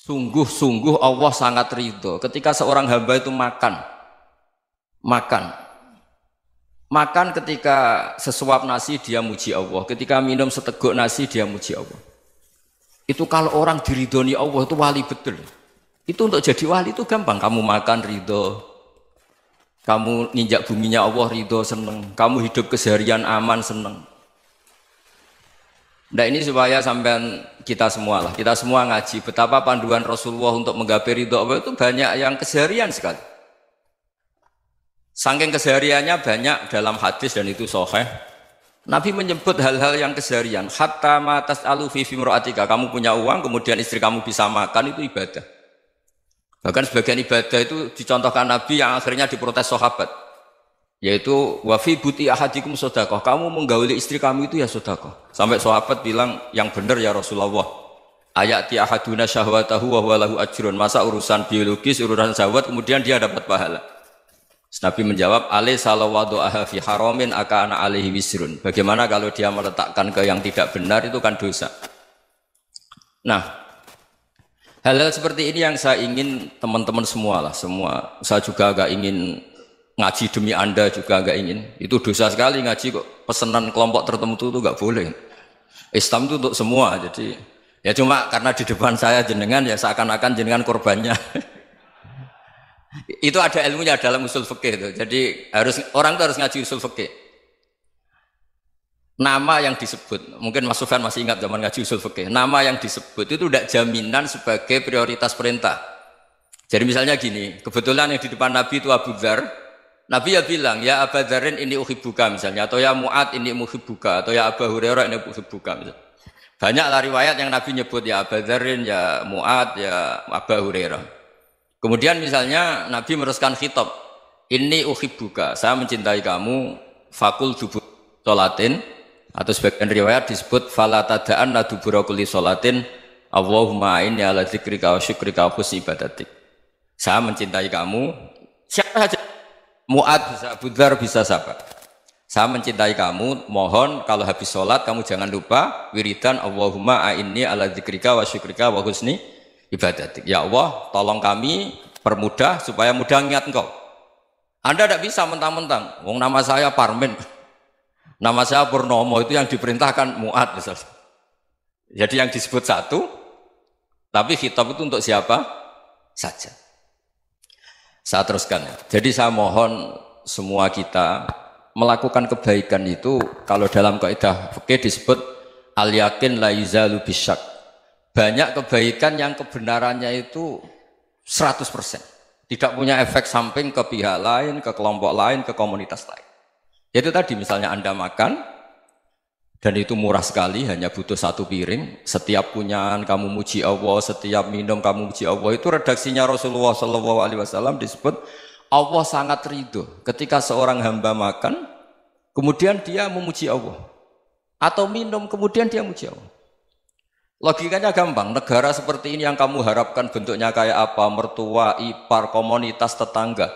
Sungguh-sungguh Allah sangat ridho ketika seorang hamba itu makan, makan ketika sesuap nasi dia muji Allah, ketika minum seteguk nasi dia muji Allah. Itu kalau orang diridhoni Allah itu wali betul. Itu untuk jadi wali itu gampang. Kamu makan ridho, kamu ninjak buminya Allah ridho seneng, kamu hidup keseharian aman seneng. Nah ini supaya sampean kita semua ngaji betapa panduan Rasulullah untuk menggapai ridho Allah itu banyak yang keseharian sekali. Saking kesehariannya banyak dalam hadis dan itu sahih. Nabi menyebut hal-hal yang keseharian. Hatta ma tas'alu fi imra'atika, kamu punya uang kemudian istri kamu bisa makan itu ibadah. Bahkan sebagian ibadah itu dicontohkan Nabi yang akhirnya diprotes sahabat. Yaitu wa fi buti ahadikum sedekah, kamu menggauli istri kamu itu ya sedekah. Sampai sahabat bilang yang benar ya Rasulullah. Ayati ahaduna syahwatahu wa huwa lahu ajrun. Masa urusan biologis, urusan syahwat kemudian dia dapat pahala. Nabi menjawab, alai salawadu'aha fi haramin akana alaihi wisrun. Bagaimana kalau dia meletakkan ke yang tidak benar itu kan dosa. Nah, hal-hal seperti ini yang saya ingin teman-teman semua lah, semua. Saya juga agak ingin ngaji demi Anda juga agak ingin. Itu dosa sekali ngaji kok pesanan kelompok tertentu itu enggak boleh. Islam itu untuk semua. Jadi ya cuma karena di depan saya jenengan ya seakan-akan jenengan korbannya. Itu ada ilmunya dalam usul fikih itu. Jadi orang itu harus ngaji usul fikih. Nama yang disebut, mungkin Mas Sufyan masih ingat zaman ngaji usul fikih. Nama yang disebut itu tidak jaminan sebagai prioritas perintah. Jadi misalnya gini, kebetulan yang di depan Nabi itu Abu Dzar. Nabi ya bilang, ya Aba Dzarin ini uhibbuka misalnya, atau ya Mu'ad ini uhibbuka, atau ya Abu Hurairah ini uhibbuka misalnya. Banyaklah riwayat yang Nabi nyebut ya Aba Dzarin, ya Mu'ad, ya Abu Hurairah. Kemudian misalnya Nabi meneruskan khitab, ini uhibbuka, saya mencintai kamu, fakul dubur sholatin, atau sebagian riwayat disebut falatadaan ladubura kulli sholatin, Allahumma inni ala dzikrika wa syukrika wa husni ibadatik. Saya mencintai kamu, siapa saja, Mu'ad bisa, Abu Dzar bisa siapa. Saya mencintai kamu, mohon kalau habis sholat kamu jangan lupa wiridan Allahumma a'inni ala dzikrika wa syukrika wa husni ibadatik. Ya Allah, tolong kami permudah supaya mudah ingat engkau. Anda tidak bisa mentang-mentang, wong nama saya Parmin, nama saya Purnomo, itu yang diperintahkan Mu'ad misalnya. Jadi yang disebut satu, tapi khitab itu untuk siapa saja. Saya teruskan ya. Jadi saya mohon semua kita melakukan kebaikan itu kalau dalam kaidah fikih disebut al yakin la yuzalu bisyak. Banyak kebaikan yang kebenarannya itu 100%. Tidak punya efek samping ke pihak lain, ke kelompok lain, ke komunitas lain. Itu tadi misalnya Anda makan, dan itu murah sekali, hanya butuh satu piring. Setiap punyaan kamu muji Allah, setiap minum kamu muji Allah. Itu redaksinya Rasulullah SAW disebut, Allah sangat ridho ketika seorang hamba makan, kemudian dia memuji Allah. Atau minum, kemudian dia muji Allah. Logikanya gampang, negara seperti ini yang kamu harapkan bentuknya kayak apa, mertua, ipar, komunitas, tetangga,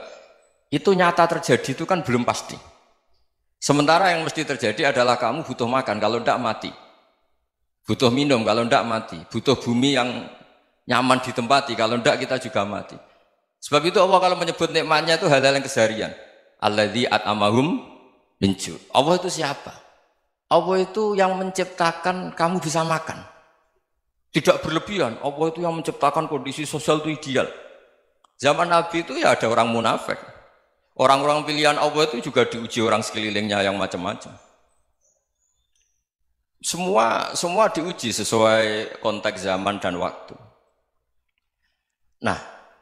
itu nyata terjadi itu kan belum pasti. Sementara yang mesti terjadi adalah kamu butuh makan, kalau tidak mati. Butuh minum, kalau tidak mati. Butuh bumi yang nyaman ditempati, kalau tidak kita juga mati. Sebab itu Allah kalau menyebut nikmatnya itu hal-hal yang keseharian. Alladzi at'amahum min ju'. Allah itu siapa? Allah itu yang menciptakan kamu bisa makan. Tidak berlebihan, Allah itu yang menciptakan kondisi sosial itu ideal. Zaman Nabi itu ya ada orang munafik. Orang-orang pilihan Allah itu juga diuji orang sekelilingnya yang macam-macam. Semua diuji sesuai konteks zaman dan waktu. Nah,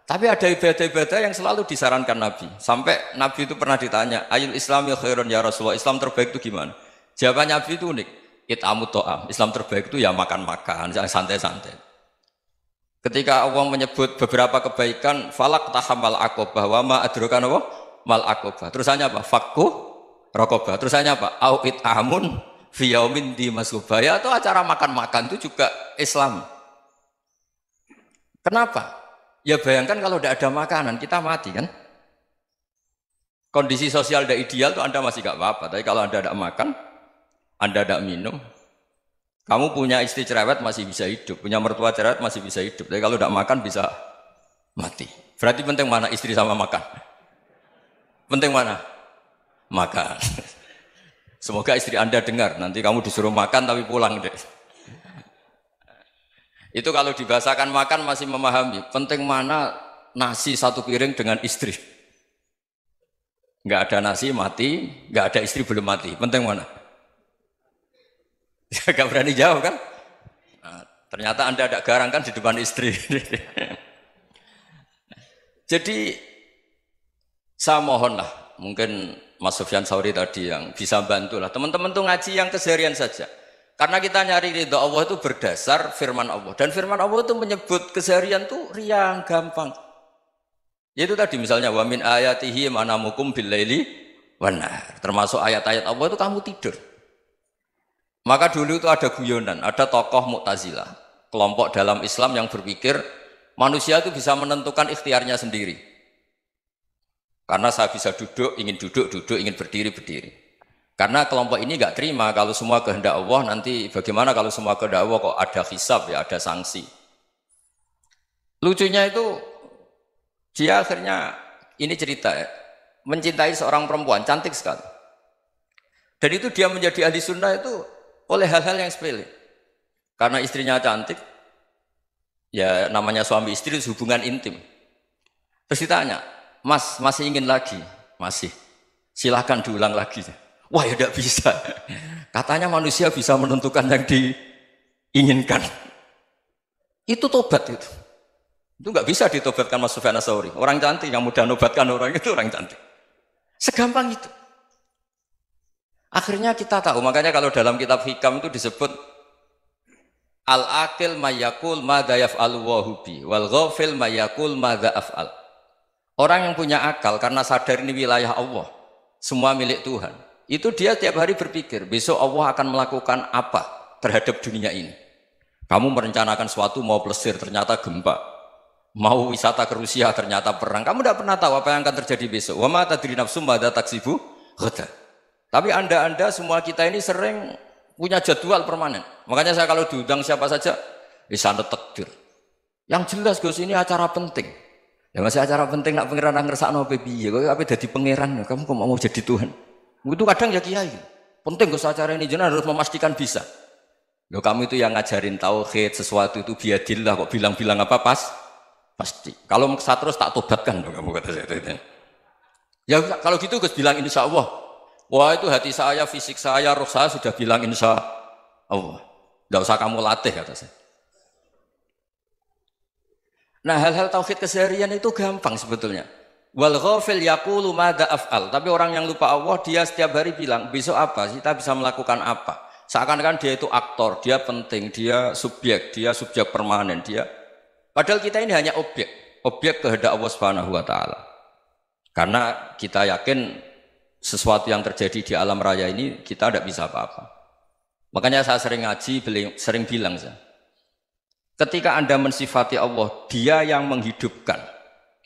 tapi ada ibadah-ibadah yang selalu disarankan Nabi. Sampai Nabi itu pernah ditanya, ayul islami khairun ya Rasulullah, Islam terbaik itu gimana? Jawaban Nabi itu unik. It'amut to'am, Islam terbaik itu ya makan-makan, santai-santai. Ketika Allah menyebut beberapa kebaikan, falak tahamal akobah, wa ma adrokan apa? Mal akobah. Terusannya apa? Fakku rokobah. Terusannya apa? Au it'amun fiyaumin di masubaya. Atau acara makan-makan itu juga Islam. Kenapa? Ya bayangkan kalau tidak ada makanan, kita mati kan? Kondisi sosial tidak ideal itu Anda masih gak apa-apa. Tapi kalau Anda tidak makan, Anda tidak minum, Kamu punya istri cerewet masih bisa hidup, punya mertua cerewet masih bisa hidup. Tapi kalau tidak makan bisa mati. Berarti penting mana istri sama makan? Penting mana? Makan. Semoga istri Anda dengar. Nanti kamu disuruh makan tapi pulang deh. Itu kalau dibahasakan makan masih memahami. Penting mana nasi satu piring dengan istri. Nggak ada nasi mati, nggak ada istri belum mati. Penting mana? Gak berani jawab kan? Nah, ternyata Anda ada garang kan di depan istri. Jadi saya mohonlah, mungkin Mas Sufyan Sauri tadi yang bisa bantu lah. Teman-teman tuh ngaji yang keseharian saja. Karena kita nyari ridha Allah itu berdasar firman Allah. Dan firman Allah itu menyebut keseharian tuh riang, gampang. Yaitu tadi misalnya wa min ayatihi manamukum billaili wan nahar. Termasuk ayat-ayat Allah itu kamu tidur. Maka dulu itu ada guyonan, ada tokoh Mu'tazilah, kelompok dalam Islam yang berpikir manusia itu bisa menentukan ikhtiarnya sendiri. Karena saya bisa duduk, ingin berdiri, berdiri. Karena kelompok ini nggak terima kalau semua kehendak Allah, nanti bagaimana kalau semua kehendak Allah kok ada hisab ya, ada sanksi. Lucunya itu dia akhirnya, ini cerita ya, mencintai seorang perempuan, cantik sekali. Dan itu dia menjadi ahli sunnah itu oleh hal-hal yang sepele. Karena istrinya cantik, ya namanya suami istri itu hubungan intim. Terus ditanya, Mas, masih ingin lagi? Masih. Silahkan diulang lagi. Wah ya tidak bisa. Katanya manusia bisa menentukan yang diinginkan. Itu tobat itu. Itu nggak bisa ditobatkan Mas Sufyan Ats-Tsauri. Orang cantik yang mudah nobatkan orang itu orang cantik. Segampang itu. Akhirnya kita tahu, makanya kalau dalam kitab Hikam itu disebut al-akil mayyakul madza yaf'alu wa hubi wal ghafil mayyakul madza af'al. Orang yang punya akal karena sadar ini wilayah Allah, semua milik Tuhan. Itu dia tiap hari berpikir, besok Allah akan melakukan apa terhadap dunia ini. Kamu merencanakan suatu mau plesir, ternyata gempa. Mau wisata ke Rusia, ternyata perang. Kamu tidak pernah tahu apa yang akan terjadi besok. Wa ma tadri nafsum madza taksibu ghadan. Tapi anda semua kita ini sering punya jadwal permanen. Makanya saya kalau diundang siapa saja, bisa takdir. Yang jelas Gus ini acara penting. Ya masih acara penting nak pangeran ngersakno piye? Kowe ape dadi pangeran, kamu kok mau jadi Tuhan? Itu kadang ya kiai. Penting Gus acara ini jenengan harus memastikan bisa. Loh kamu itu yang ngajarin tauhid, sesuatu itu biadillah kok bilang-bilang apa pasti. Kalau maksa terus tak tobatkan loh kamu kata saya. Ya kalau gitu Gus bilang insya Allah. Wah itu hati saya, fisik saya, roh saya sudah bilang insya Allah. Tidak usah kamu latih kata saya. Nah hal-hal tauhid keseharian itu gampang sebetulnya. Wal ghafil yaqulu madza af'al. Tapi orang yang lupa Allah dia setiap hari bilang besok apa? Kita bisa melakukan apa? Seakan-akan dia itu aktor, dia penting, dia subjek permanen, dia. Padahal kita ini hanya objek kehendak Allah Subhanahu wa taala. Karena kita yakin sesuatu yang terjadi di alam raya ini kita tidak bisa apa-apa. Makanya saya sering ngaji, sering bilang saya, ketika Anda mensifati Allah, dia yang menghidupkan.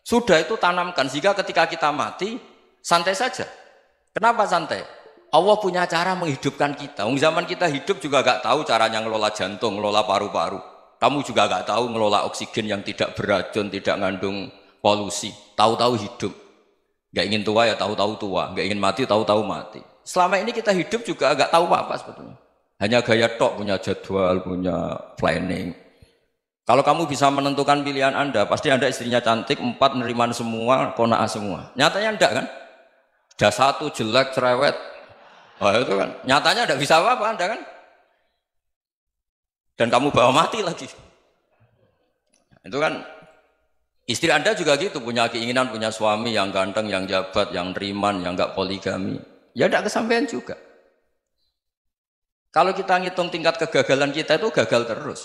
Sudah itu tanamkan, sehingga ketika kita mati, santai saja. Kenapa santai? Allah punya cara menghidupkan kita. Zaman kita hidup juga gak tahu caranya ngelola jantung, ngelola paru-paru. Kamu juga gak tahu ngelola oksigen yang tidak beracun, tidak mengandung polusi. Tahu-tahu hidup. Gak ingin tua ya tahu-tahu tua, gak ingin mati tahu-tahu mati. Selama ini kita hidup juga gak tahu apa sebetulnya. Hanya gaya tok, punya jadwal, punya planning. Kalau kamu bisa menentukan pilihan Anda, pasti Anda istrinya cantik, 4 neriman semua, kona'ah semua. Nyatanya enggak kan? Ada 1 jelek, cerewet. Oh itu kan, nyatanya enggak bisa apa-apa Anda kan? Dan kamu bawa mati lagi. Itu kan, istri Anda juga gitu, punya keinginan, punya suami yang ganteng, yang jabat, yang neriman, yang enggak poligami. Ya enggak kesampaian juga. Kalau kita ngitung tingkat kegagalan kita itu gagal terus.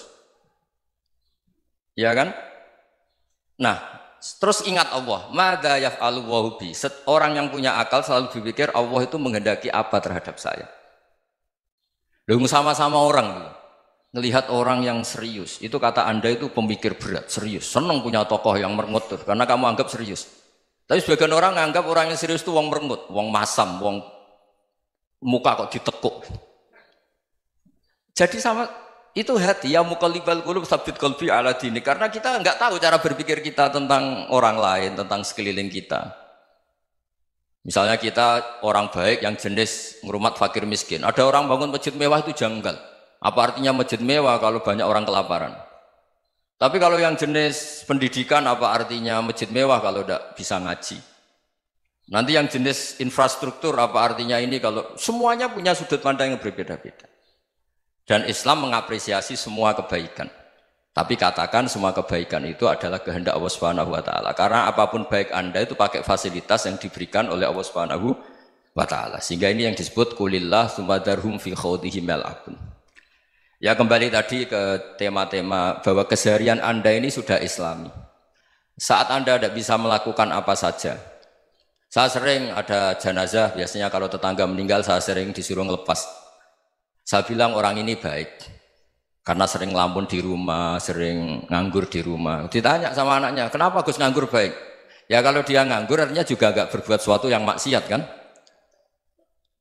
Ya kan? Nah, terus ingat Allah, madza yaf'alu wa hubi. Orang yang punya akal selalu berpikir Allah itu menghendaki apa terhadap saya. Lalu sama-sama orang ngelihat orang yang serius, itu kata Anda itu pemikir berat, serius. Senang punya tokoh yang merengut karena kamu anggap serius. Tapi sebagian orang anggap orang yang serius itu wong merengut, wong masam, wong muka kok ditekuk. Jadi sama itu hati ya muqallibal qulub tsabbit qalbi ala dinik karena kita enggak tahu cara berpikir kita tentang orang lain, tentang sekeliling kita. Misalnya kita orang baik yang jenis ngrumat fakir miskin. Ada orang bangun masjid mewah itu janggal. Apa artinya masjid mewah kalau banyak orang kelaparan? Tapi kalau yang jenis pendidikan apa artinya masjid mewah kalau tidak bisa ngaji? Nanti yang jenis infrastruktur apa artinya ini kalau semuanya punya sudut pandang yang berbeda-beda. Dan Islam mengapresiasi semua kebaikan. Tapi katakan semua kebaikan itu adalah kehendak Allah Subhanahu wa taala. Karena apapun baik Anda itu pakai fasilitas yang diberikan oleh Allah Subhanahu wa taala. Sehingga ini yang disebut kulillah sumadarhum fi khawdihim yal'abun. Ya kembali tadi ke tema-tema bahwa keseharian Anda ini sudah Islami. Saat Anda tidak bisa melakukan apa saja. Saya sering ada jenazah, biasanya kalau tetangga meninggal saya sering disuruh ngelepas. Saya bilang orang ini baik. Karena sering ngelamun di rumah, sering nganggur di rumah. Ditanya sama anaknya, kenapa Gus nganggur baik? Ya kalau dia nganggur artinya juga agak berbuat sesuatu yang maksiat kan?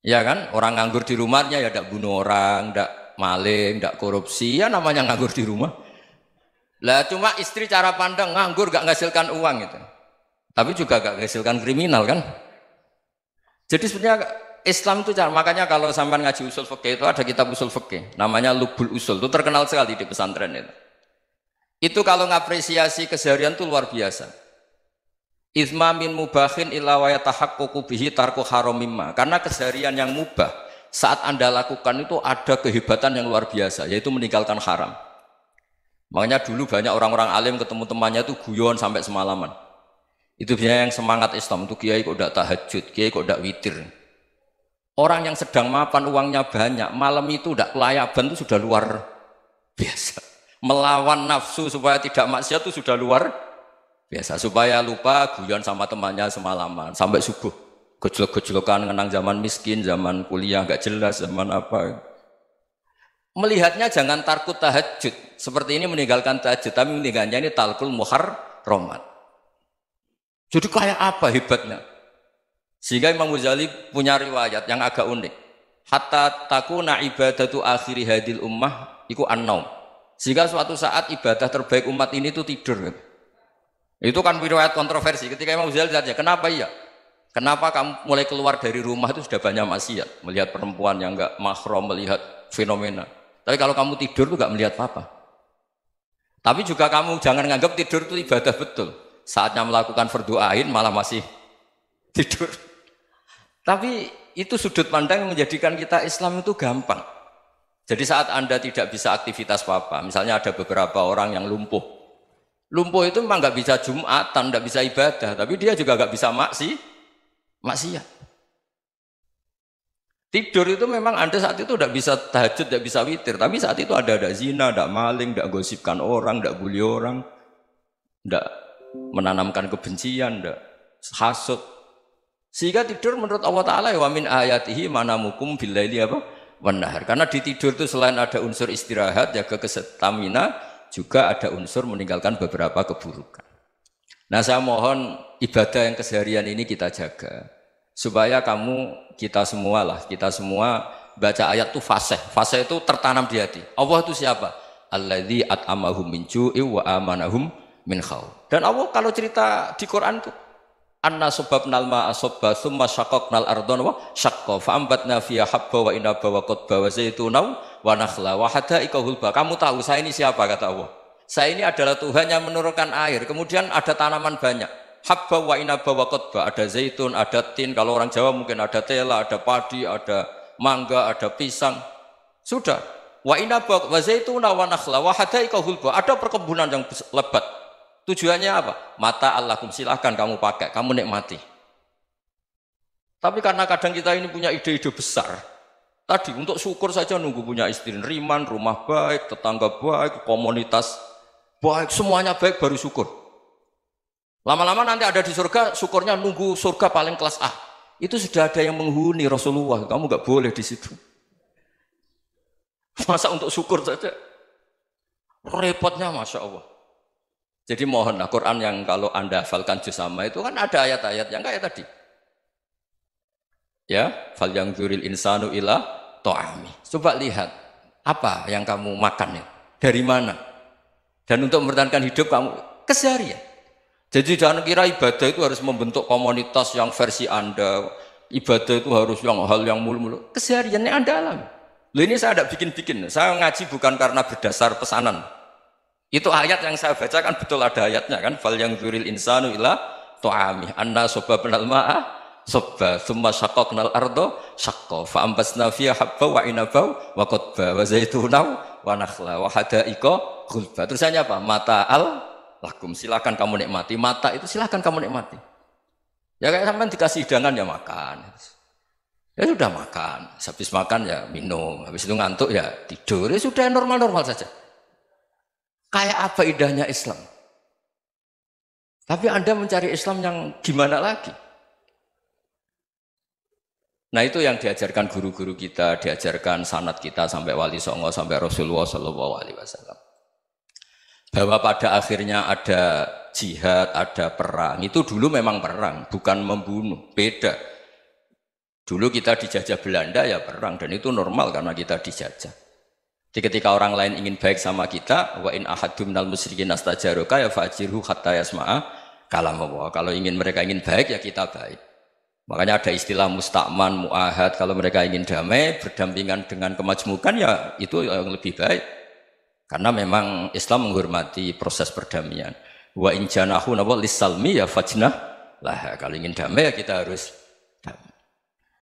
Ya kan? Orang nganggur di rumahnya ya tidak bunuh orang, tidak maling, tidak korupsi, ya namanya nganggur di rumah. Lah cuma istri cara pandang nganggur gak menghasilkan uang itu. Tapi juga gak menghasilkan kriminal kan? Jadi sebenarnya Islam itu makanya kalau sampai ngaji usul fikih itu ada kitab usul fikih namanya Lubul Usul, itu terkenal sekali di pesantren itu. Itu kalau ngapresiasi keseharian itu luar biasa. Itsma min mubahin illa wa yatahaqququ bihi tarku haramimma. Karena keseharian yang mubah saat Anda lakukan itu ada kehebatan yang luar biasa, yaitu meninggalkan haram. Makanya dulu banyak orang-orang alim ketemu temannya itu guyon sampai semalaman. Itu biasanya yang semangat Islam itu kiai kok ndak tahajud, kiai kok ndak witir. Orang yang sedang mapan uangnya banyak, malam itu tidak kelayaban itu sudah luar biasa. Melawan nafsu supaya tidak maksiat itu sudah luar biasa. Supaya lupa guyon sama temannya semalaman sampai subuh. Gejlok-gejlokan kenang zaman miskin, zaman kuliah nggak jelas, zaman apa. Melihatnya jangan tarkut tahajud. Seperti ini meninggalkan tahajud, tapi meninggalnya ini talkul muharramat. Jadi kayak apa hebatnya? Sehingga Imam Ghazali punya riwayat yang agak unik. Hatta takuna ibadatu akhiri hadil ummah iku an-naum. Sehingga suatu saat ibadah terbaik umat ini itu tidur. Itu kan riwayat kontroversi. Ketika Imam Ghazali tanya, kenapa iya? Kenapa kamu mulai keluar dari rumah itu sudah banyak maksiat? Melihat perempuan yang enggak mahram, melihat fenomena. Tapi kalau kamu tidur itu enggak melihat apa-apa. Tapi juga kamu jangan nganggap tidur itu ibadah betul. Saatnya melakukan fardu ain malah masih tidur. Tapi itu sudut pandang yang menjadikan kita Islam itu gampang. Jadi saat Anda tidak bisa aktivitas apa-apa, misalnya ada beberapa orang yang lumpuh. Lumpuh itu memang nggak bisa Jumatan, nggak bisa ibadah, tapi dia juga nggak bisa maksiat. Tidur itu memang Anda saat itu tidak bisa tahajud, tidak bisa witir, tapi saat itu ada zina, ada maling, tidak gosipkan orang, tidak bully orang, tidak menanamkan kebencian, tidak hasud. Sehingga tidur menurut Allah Ta'ala wa min ayatihi manamukum billaili apa? Wan-nahar. Karena di tidur itu selain ada unsur istirahat, jaga kestamina, juga ada unsur meninggalkan beberapa keburukan. Nah saya mohon ibadah yang keseharian ini kita jaga. Supaya kita semua baca ayat itu fasih. Fasih itu tertanam di hati. Allah itu siapa? Alladzi at'amahum min ju'i wa amanahum min khauf. Dan Allah kalau cerita di Quran itu anna sababnal ma'a sabba thumma syaqqaqnal ardha wa syaqqa fa ambatna fiha habba wa inaba wa qadba wa zaituna wa nakhla wa hadaika hulba. Kamu tahu saya ini siapa kata Allah? Saya ini adalah Tuhan yang menurunkan air. Kemudian ada tanaman banyak. Habba wa inaba wa qadba, ada zaitun, ada tin, kalau orang Jawa mungkin ada tela, ada padi, ada mangga, ada pisang. Sudah. Wa inaba wa zaituna wa nakhla wa hadaika hulba. Ada perkebunan yang lebat. Tujuannya apa? Mata Allahkum, silahkan kamu pakai, kamu nikmati. Tapi karena kadang kita ini punya ide-ide besar. Tadi untuk syukur saja nunggu punya istri riman, rumah baik, tetangga baik, komunitas baik, semuanya baik baru syukur. Lama-lama nanti ada di surga, syukurnya nunggu surga paling kelas A. Itu sudah ada yang menghuni Rasulullah, kamu nggak boleh di situ. Masa untuk syukur saja? Repotnya Masya Allah. Jadi mohonlah Quran yang kalau Anda hafalkan juz sama itu kan ada ayat-ayat yang kayak tadi. Ya, fal yang dzuril insanu ila ta'ami. Coba lihat Apa yang kamu makan ya? Dari mana? Dan untuk mempertahankan hidup kamu keseharian. Jadi jangan kira ibadah itu harus membentuk komunitas yang versi Anda. Ibadah itu harus yang hal yang mulu-mulu. Kesehariannya Anda alami. Loh ini saya tidak bikin-bikin. Saya ngaji bukan karena berdasar pesanan. Itu ayat yang saya baca kan betul ada ayatnya kan. Fal yang dzuril insanu ila ta'ami. Anna sobabnal ma'a sobba. Thumma syaqaqnal ardo syaqqa. Fa'ambasna fiha habba wa inabau wa qadba wa zaitunaw wa nakhla wa hada'iqa gulba. Terusannya apa? Mata'al lakum. Silakan kamu nikmati. Mata itu silakan kamu nikmati. Ya kayak sampean dikasih hidangan ya makan. Ya sudah makan. Habis makan ya minum. Habis itu ngantuk ya tidur. Ya sudah normal-normal saja. Kayak apa indahnya Islam. Tapi Anda mencari Islam yang gimana lagi? Nah itu yang diajarkan guru-guru kita, diajarkan sanad kita sampai Wali Songo, sampai Rasulullah SAW. Bahwa pada akhirnya ada jihad, ada perang. Itu dulu memang perang, bukan membunuh. Beda. Dulu kita dijajah Belanda ya perang, dan itu normal karena kita dijajah. Jadi ketika orang lain ingin baik sama kita, wa in ahadum minal musyrikin astajaroka ya fajirhu hatta yasma'a kalam Allah. Kalau mereka ingin baik ya kita baik. Makanya ada istilah mustakman, mu'ahad. Kalau mereka ingin damai, berdampingan dengan kemajmukan ya itu yang lebih baik. Karena memang Islam menghormati proses perdamaian. Wa in janahu lis-salmi ya fajnah lah. Kalau ingin damai ya kita harus